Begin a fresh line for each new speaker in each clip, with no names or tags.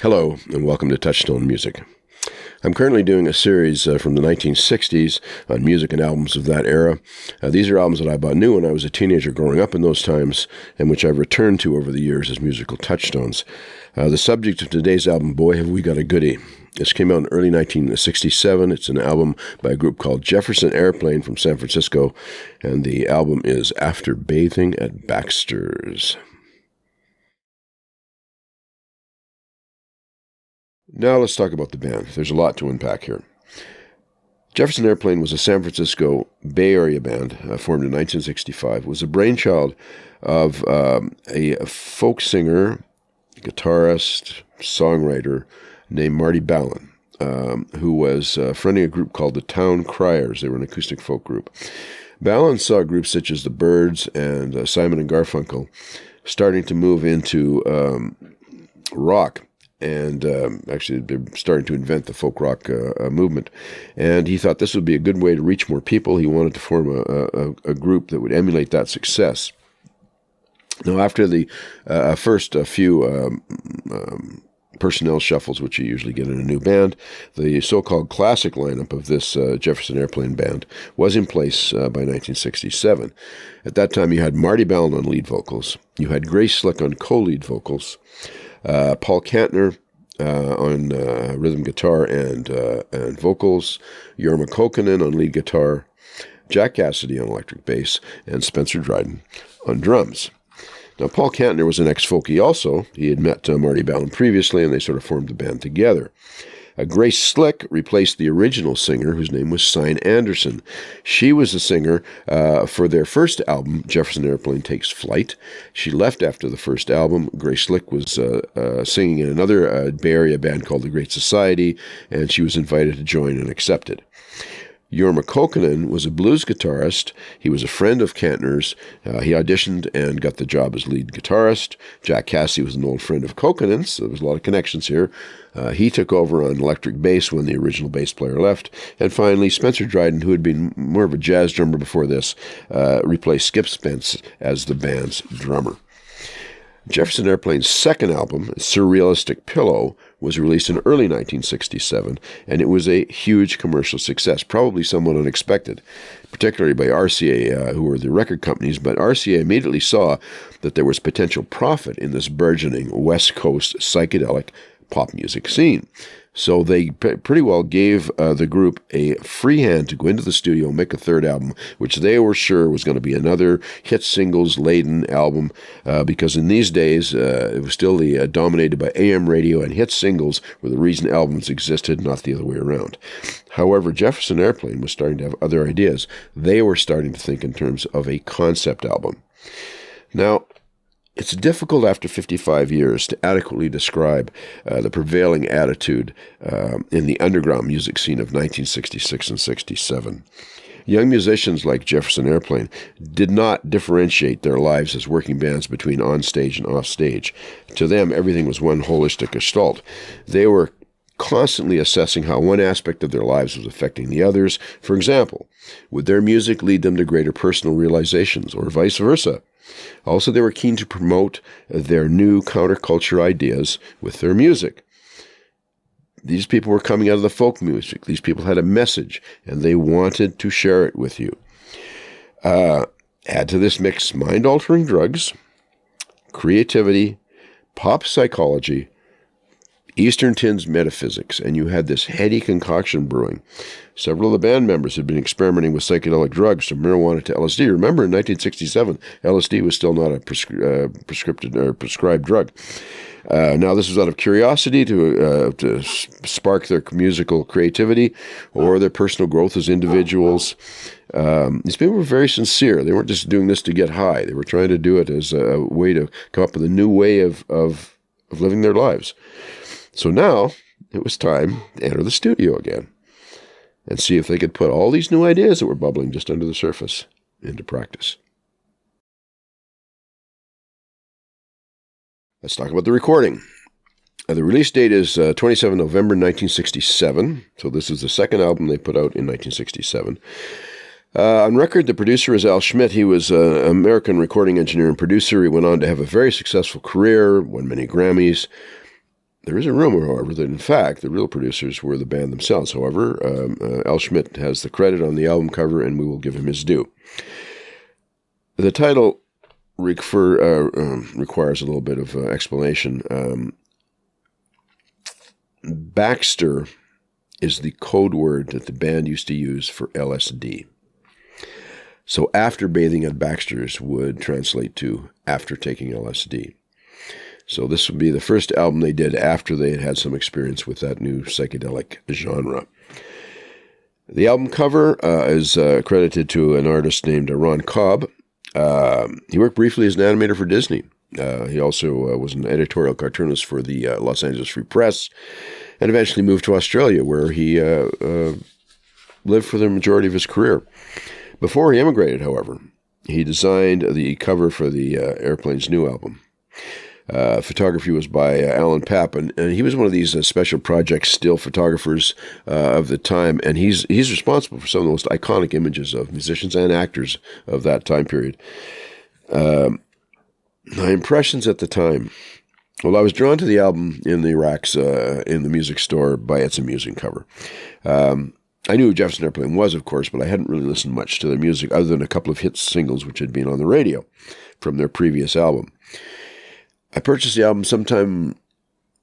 Hello, and welcome to Touchstone Music. I'm currently doing a series from the 1960s on music and albums of that era. These are albums that I bought new when I was a teenager growing up in those times, and which I've returned to over the years as musical touchstones. The subject of today's album, Boy Have We Got a Goodie. This came out in early 1967. It's an album by a group called Jefferson Airplane from San Francisco, and the album is After Bathing at Baxter's. Now let's talk about the band. There's a lot to unpack here. Jefferson Airplane was a San Francisco Bay Area band formed in 1965. It was a brainchild of a folk singer, guitarist, songwriter named Marty Balin, who was fronting a group called the Town Criers. They were an acoustic folk group. Balin saw groups such as the Byrds and Simon and Garfunkel starting to move into rock. And actually, they're starting to invent the folk rock movement. And he thought this would be a good way to reach more people. He wanted to form a group that would emulate that success. Now, after the first few personnel shuffles, which you usually get in a new band, the so-called classic lineup of this Jefferson Airplane band was in place by 1967. At that time, you had Marty Balin on lead vocals. You had Grace Slick on co-lead vocals. Paul Kantner on rhythm guitar and vocals, Jorma Kaukonen on lead guitar, Jack Cassidy on electric bass, and Spencer Dryden on drums. Now, Paul Kantner was an ex-folkie also. He had met Marty Balin previously, and they sort of formed the band together. Grace Slick replaced the original singer, whose name was Sine Anderson. She was the singer for their first album, Jefferson Airplane Takes Flight. She left after the first album. Grace Slick was singing in another Bay Area band called The Great Society, and she was invited to join and accepted. Jorma Kaukonen was a blues guitarist. He was a friend of Kantner's. He auditioned and got the job as lead guitarist. Jack Cassidy was an old friend of Kaukonen's, so there was a lot of connections here. He took over on electric bass when the original bass player left. And finally, Spencer Dryden, who had been more of a jazz drummer before this, replaced Skip Spence as the band's drummer. Jefferson Airplane's second album, Surrealistic Pillow, was released in early 1967, and it was a huge commercial success, probably somewhat unexpected, particularly by RCA, who were the record companies, but RCA immediately saw that there was potential profit in this burgeoning West Coast psychedelic pop music scene. So they pretty well gave the group a free hand to go into the studio and make a third album, which they were sure was going to be another hit singles-laden album, because in these days, it was still dominated by AM radio, and hit singles were the reason albums existed, not the other way around. However, Jefferson Airplane was starting to have other ideas. They were starting to think in terms of a concept album. Now, it's difficult after 55 years to adequately describe the prevailing attitude in the underground music scene of 1966 and 67. Young musicians like Jefferson Airplane did not differentiate their lives as working bands between on-stage and off-stage. To them, everything was one holistic gestalt. They were constantly assessing how one aspect of their lives was affecting the others. For example, would their music lead them to greater personal realizations, or vice versa? Also, they were keen to promote their new counterculture ideas with their music. These people were coming out of the folk music. These people had a message, and they wanted to share it with you. Add to this mix mind-altering drugs, creativity, pop psychology, Eastern Tin's metaphysics, and you had this heady concoction brewing. Several of the band members had been experimenting with psychedelic drugs, from marijuana to LSD. Remember, in 1967, LSD was still not a prescribed drug. Now, this was out of curiosity to spark their musical creativity or their personal growth as individuals. These people were very sincere. They weren't just doing this to get high. They were trying to do it as a way to come up with a new way of living their lives. So now it was time to enter the studio again and see if they could put all these new ideas that were bubbling just under the surface into practice. Let's talk about the recording. The release date is 27 November 1967, so this is the second album they put out in 1967. On record, the producer is Al Schmidt. He was an American recording engineer and producer. He went on to have a very successful career, won many Grammys. There is a rumor, however, that in fact the real producers were the band themselves. However, Al Schmidt has the credit on the album cover, and we will give him his due. The title requires a little bit of explanation. Baxter is the code word that the band used to use for LSD. So after bathing at Baxter's would translate to after taking LSD. So this would be the first album they did after they had had some experience with that new psychedelic genre. The album cover is credited to an artist named Ron Cobb. He worked briefly as an animator for Disney. He also was an editorial cartoonist for the Los Angeles Free Press, and eventually moved to Australia, where he lived for the majority of his career. Before he emigrated, however, he designed the cover for the Airplane's new album. Photography was by Alan Papp, and he was one of these special projects still photographers of the time, and he's responsible for some of the most iconic images of musicians and actors of that time period. My impressions at the time, well, I was drawn to the album in the racks in the music store by its amusing cover. I knew who Jefferson Airplane was, of course, but I hadn't really listened much to their music other than a couple of hit singles which had been on the radio from their previous album. I purchased the album sometime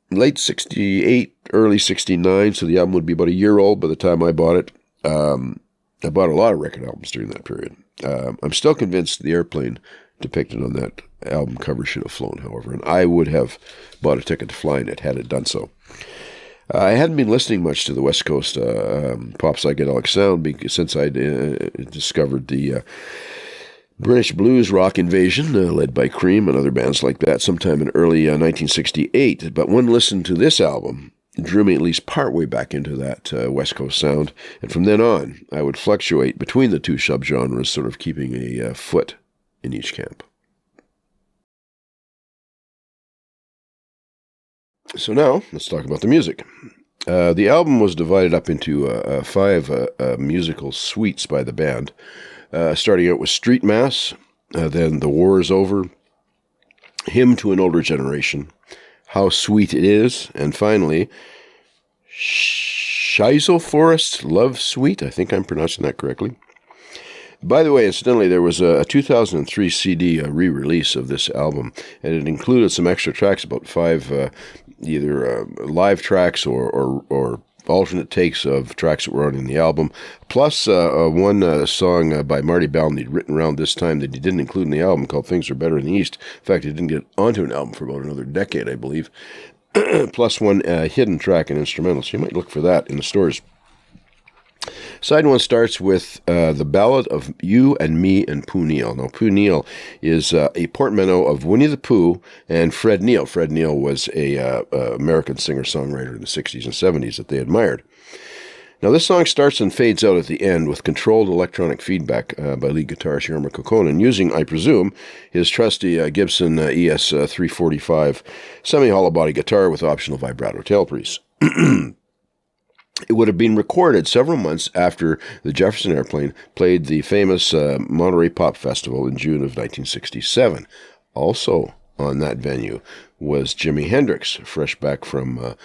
late 68, early 69, so the album would be about a year old by the time I bought it. I bought a lot of record albums during that period. I'm still convinced the airplane depicted on that album cover should have flown, however, and I would have bought a ticket to fly in it had it done so. I hadn't been listening much to the West Coast pop psychedelic sound since I'd discovered the British blues rock invasion, led by Cream and other bands like that, sometime in early 1968. But one listen to this album drew me at least partway back into that West Coast sound, and from then on, I would fluctuate between the two subgenres, sort of keeping a foot in each camp. So now, let's talk about the music. The album was divided up into 5 musical suites by the band, starting out with Street Mass, then The War Is Over, Hymn to an Older Generation, How Sweet It Is, and finally, Shizel Forest Love Suite. I think I'm pronouncing that correctly. By the way, incidentally, there was a 2003 CD re-release of this album, and it included some extra tracks, about 5 either live tracks or alternate takes of tracks that were on in the album, plus one song by Marty Ballin he'd written around this time that he didn't include in the album called Things Are Better in the East. In fact, he didn't get onto an album for about another decade, I believe, plus one hidden track and instrumental, so you might look for that in the stores. Side 1 starts with the Ballad of You and Me and Pooh Neal. Now, Pooh Neal is a portmanteau of Winnie the Pooh and Fred Neil. Fred Neil was a American singer-songwriter in the 60s and 70s that they admired. Now, this song starts and fades out at the end with controlled electronic feedback by lead guitarist Jorma Kaukonen, using, I presume, his trusty Gibson ES 345 semi-hollow body guitar with optional vibrato tailpiece. It would have been recorded several months after the Jefferson Airplane played the famous Monterey Pop Festival in June of 1967. Also on that venue was Jimi Hendrix, fresh back from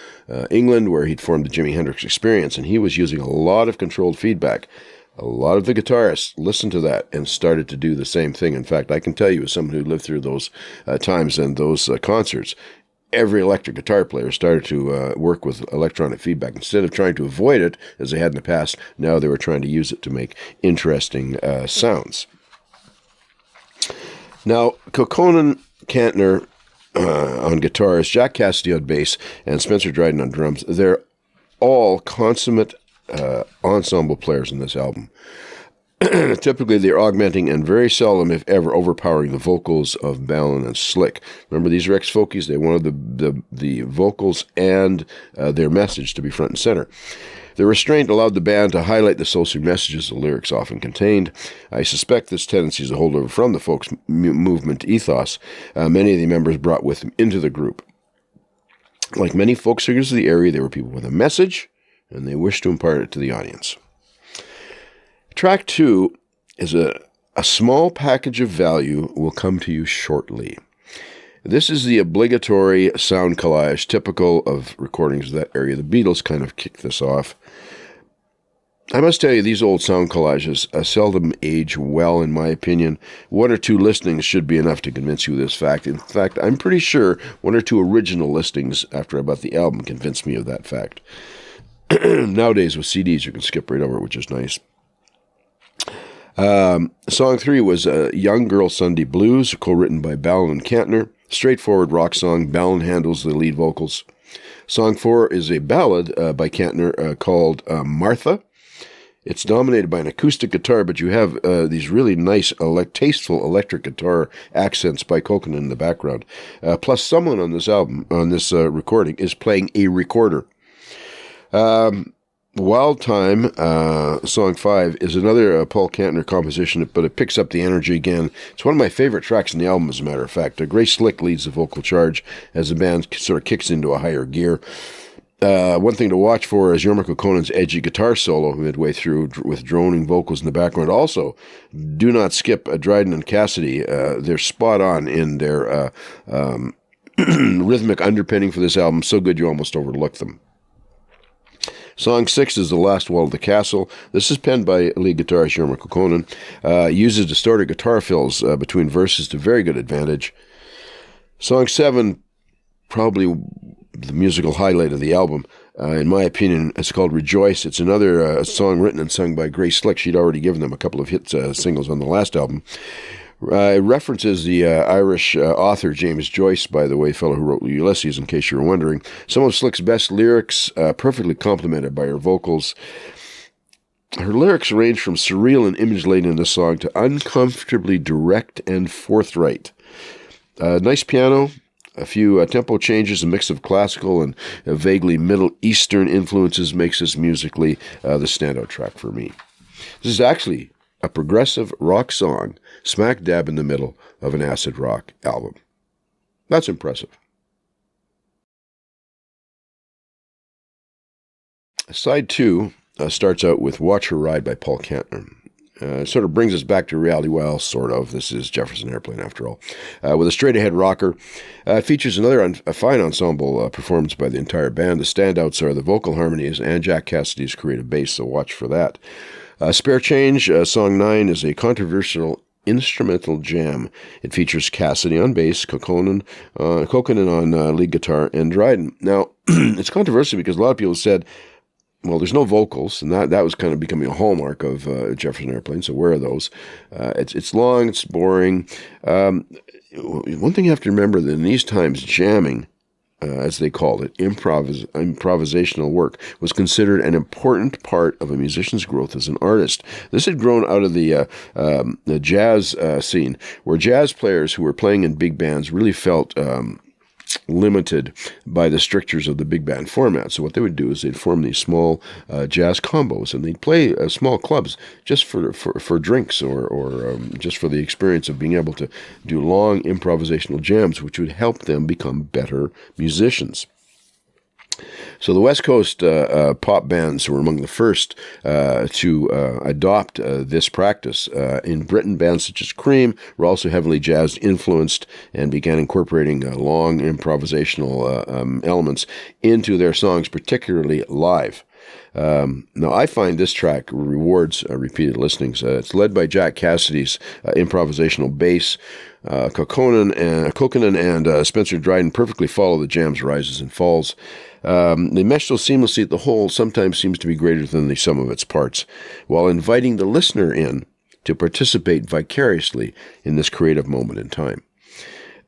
England, where he'd formed the Jimi Hendrix Experience, and he was using a lot of controlled feedback. A lot of the guitarists listened to that and started to do the same thing. In fact, I can tell you, as someone who lived through those times and those concerts, every electric guitar player started to work with electronic feedback. Instead of trying to avoid it, as they had in the past, now they were trying to use it to make interesting sounds. Now, Kaukonen, Kantner on guitars, Jack Cassidy on bass, and Spencer Dryden on drums, they're all consummate ensemble players in this album. Typically, they're augmenting and very seldom, if ever, overpowering the vocals of Ballin and Slick. Remember, these are ex-folkies. They wanted the vocals and their message to be front and center. The restraint allowed the band to highlight the social messages the lyrics often contained. I suspect this tendency is a holdover from the folks movement ethos many of the members brought with them into the group. Like many folk singers of the area, they were people with a message, and they wished to impart it to the audience. Track 2 is a small package of value will come to you shortly. This is the obligatory sound collage, typical of recordings of that area. The Beatles kind of kicked this off. I must tell you, these old sound collages seldom age well, in my opinion. One or two listings should be enough to convince you of this fact. In fact, I'm pretty sure one or two original listings after I bought the album convinced me of that fact. Nowadays, with CDs, you can skip right over it, which is nice. Song 3 was Young Girl Sunday Blues, co-written by Ballin and Kantner. Straightforward rock song. Ballin handles the lead vocals. Song 4 is a ballad by Kantner called Martha. It's dominated by an acoustic guitar, but you have these really nice, tasteful electric guitar accents by Kokkonen in the background. Plus, someone on this album, on this recording, is playing a recorder. Wild Time, Song 5, is another Paul Kantner composition, but it picks up the energy again. It's one of my favorite tracks in the album, as a matter of fact. Grace Slick leads the vocal charge as the band sort of kicks into a higher gear. One thing to watch for is Jorma Kokkonen's edgy guitar solo midway through with droning vocals in the background. Also, do not skip Dryden and Cassidy. They're spot on in their rhythmic underpinning for this album. So good you almost overlook them. Song 6 is The Last Wall of the Castle. This is penned by lead guitarist Jorma Kokkonen. Uses distorted guitar fills between verses to very good advantage. Song 7, probably the musical highlight of the album. In my opinion, it's called Rejoice. It's another song written and sung by Grace Slick. She'd already given them a couple of hit singles on the last album. It references the Irish author James Joyce, by the way, fellow who wrote Ulysses, in case you were wondering. Some of Slick's best lyrics, perfectly complemented by her vocals. Her lyrics range from surreal and image-laden in this song to uncomfortably direct and forthright. Nice piano, a few tempo changes, a mix of classical and vaguely Middle Eastern influences makes this musically the standout track for me. This is actually a progressive rock song smack dab in the middle of an acid rock album. That's impressive. Side 2 starts out with Watch Her Ride by Paul Kantner. Sort of brings us back to reality. Well, sort of. This is Jefferson Airplane, after all. With a straight-ahead rocker. It features another fine ensemble performance by the entire band. The standouts are the vocal harmonies and Jack Cassidy's creative bass, so watch for that. Spare Change, Song 9, is a controversial instrumental jam. It features Cassidy on bass, Kokkonen on lead guitar, and Dryden. Now, it's controversial because a lot of people said, well, there's no vocals, and that was kind of becoming a hallmark of Jefferson Airplane, so where are those? It's long, it's boring. One thing you have to remember that in these times, jamming, as they called it, improvisational work, was considered an important part of a musician's growth as an artist. This had grown out of the jazz scene, where jazz players who were playing in big bands really felt limited by the strictures of the big band format. So what they would do is they'd form these small jazz combos, and they'd play small clubs just for drinks or just for the experience of being able to do long improvisational jams, which would help them become better musicians. So the West Coast pop bands were among the first to adopt this practice. In Britain, bands such as Cream were also heavily jazz influenced and began incorporating long improvisational elements into their songs, particularly live. Now, I find this track rewards repeated listenings. It's led by Jack Cassidy's improvisational bass. Kokkonen and Spencer Dryden perfectly follow the jam's rises and falls. They mesh so seamlessly that the whole sometimes seems to be greater than the sum of its parts, while inviting the listener in to participate vicariously in this creative moment in time.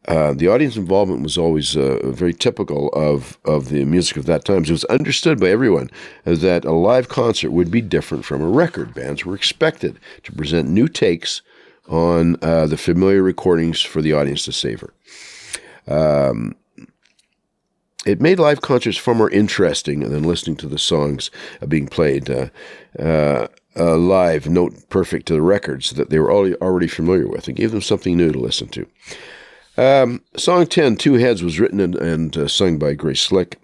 The audience involvement was always very typical of the music of that time. So it was understood by everyone that a live concert would be different from a record. Bands were expected to present new takes on the familiar recordings for the audience to savor. It made live concerts far more interesting than listening to the songs being played live, note perfect to the records that they were already familiar with. It gave them something new to listen to. Song 10, Two Heads, was written and sung by Grace Slick.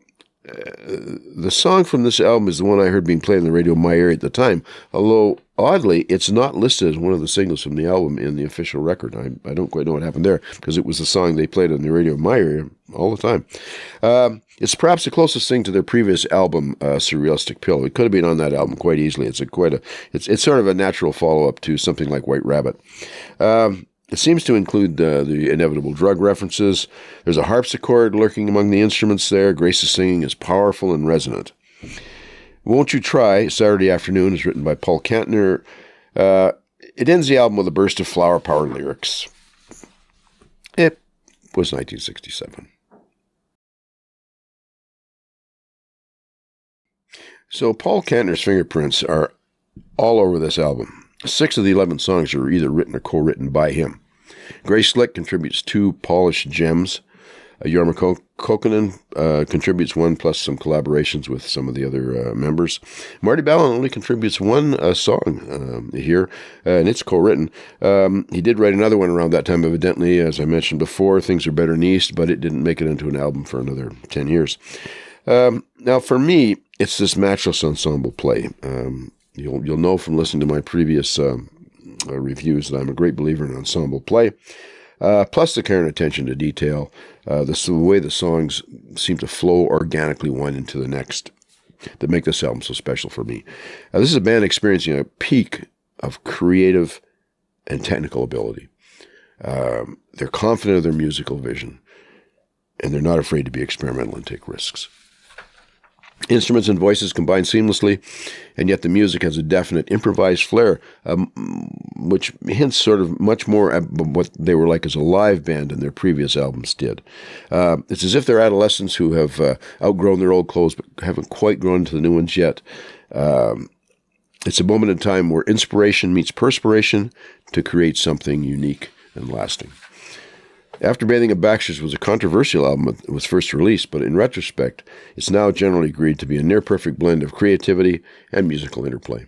The song from this album is the one I heard being played on the radio in my area at the time, although Oddly, it's not listed as one of the singles from the album in the official record. I don't quite know what happened there, because it was the song they played on the radio in my area all the time. It's perhaps the closest thing to their previous album, Surrealistic Pill. It could have been on that album quite easily. It's sort of a natural follow-up to something like White Rabbit. It seems to include the inevitable drug references. There's a harpsichord lurking among the instruments there. Grace's singing is powerful and resonant. Won't You Try, Saturday Afternoon, is written by Paul Kantner. It ends the album with a burst of flower power lyrics. It was 1967. So Paul Kantner's fingerprints are all over this album. 6 of the 11 songs are either written or co-written by him. Grace Slick contributes 2 polished gems. Jorma Kokkonen contributes 1, plus some collaborations with some of the other members. Marty Balin only contributes 1 song here, and it's co-written. He did write another one around that time, evidently. As I mentioned before, Things Are Better in the East, but it didn't make it into an album for another 10 years. Now, for me, it's this matchless ensemble play. You'll know from listening to my previous reviews that I'm a great believer in ensemble play. Plus the care and attention to detail, the way the songs seem to flow organically one into the next, that make this album so special for me. This is a band experiencing a peak of creative and technical ability. They're confident of their musical vision, and they're not afraid to be experimental and take risks. Instruments and voices combine seamlessly, and yet the music has a definite improvised flair, which hints sort of much more at what they were like as a live band than their previous albums did. It's as if they're adolescents who have outgrown their old clothes but haven't quite grown into the new ones yet. It's a moment in time where inspiration meets perspiration to create something unique and lasting. After Bathing at Baxter's was a controversial album when it was first released, but in retrospect, it's now generally agreed to be a near-perfect blend of creativity and musical interplay.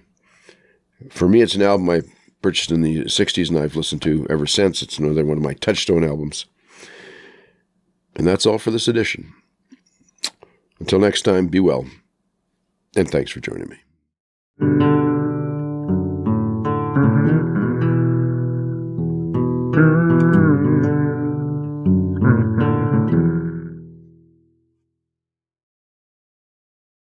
For me, it's an album I purchased in the 60s and I've listened to ever since. It's another one of my touchstone albums. And that's all for this edition. Until next time, be well, and thanks for joining me.